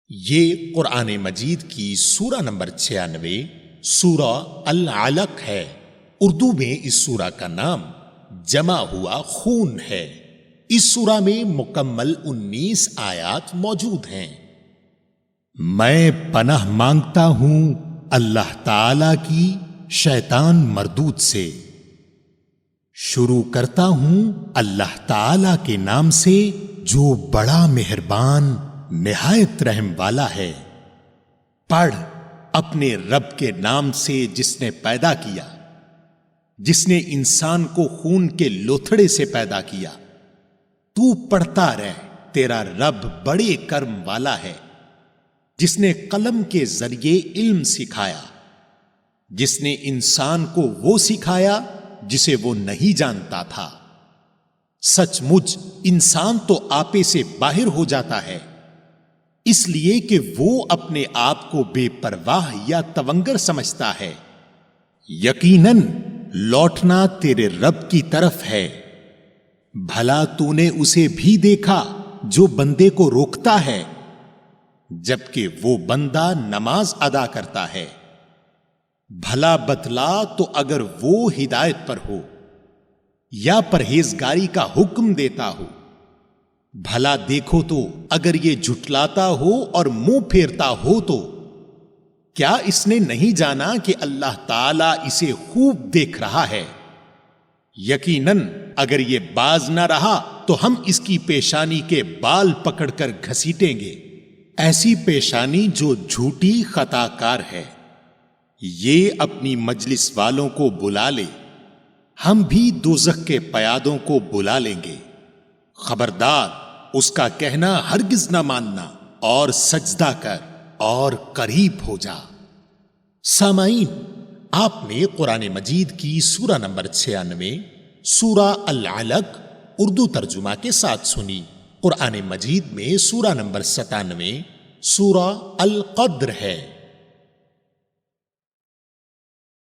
یہ قرآن مجید کی سورہ نمبر 96 سورہ العلق ہے۔ اردو میں اس سورہ کا نام جمع ہوا خون ہے۔ اس سورہ میں مکمل 19 آیات موجود ہیں۔ میں پناہ مانگتا ہوں اللہ تعالی کی شیطان مردود سے۔ شروع کرتا ہوں اللہ تعالی کے نام سے جو بڑا مہربان نہایت رحم والا ہے۔ پڑھ اپنے رب کے نام سے جس نے پیدا کیا، جس نے انسان کو خون کے لوتھڑے سے پیدا کیا۔ تو پڑھتا رہ، تیرا رب بڑے کرم والا ہے، جس نے قلم کے ذریعے علم سکھایا، جس نے انسان کو وہ سکھایا جسے وہ نہیں جانتا تھا۔ سچ مچ انسان تو آپے سے باہر ہو جاتا ہے، اس لیے کہ وہ اپنے آپ کو بے پرواہ یا تونگر سمجھتا ہے۔ یقیناً لوٹنا تیرے رب کی طرف ہے۔ بھلا تو نے اسے بھی دیکھا جو بندے کو روکتا ہے جبکہ وہ بندہ نماز ادا کرتا ہے؟ بھلا بتلا تو اگر وہ ہدایت پر ہو یا پرہیزگاری کا حکم دیتا ہو۔ بھلا دیکھو تو اگر یہ جھٹلاتا ہو اور منہ پھیرتا ہو تو کیا اس نے نہیں جانا کہ اللہ تعالی اسے خوب دیکھ رہا ہے؟ یقیناً اگر یہ باز نہ رہا تو ہم اس کی پیشانی کے بال پکڑ کر گھسیٹیں گے، ایسی پیشانی جو جھوٹی خطا کار ہے۔ یہ اپنی مجلس والوں کو بلا لے، ہم بھی دوزخ کے پیادوں کو بلا لیں گے۔ خبردار اس کا کہنا ہرگز نہ ماننا، اور سجدہ کر اور قریب ہو جا۔ سامعین، آپ نے قرآن مجید کی سورہ نمبر 96 سورہ العلق اردو ترجمہ کے ساتھ سنی۔ قرآن مجید میں سورہ نمبر 97 سورہ القدر ہے۔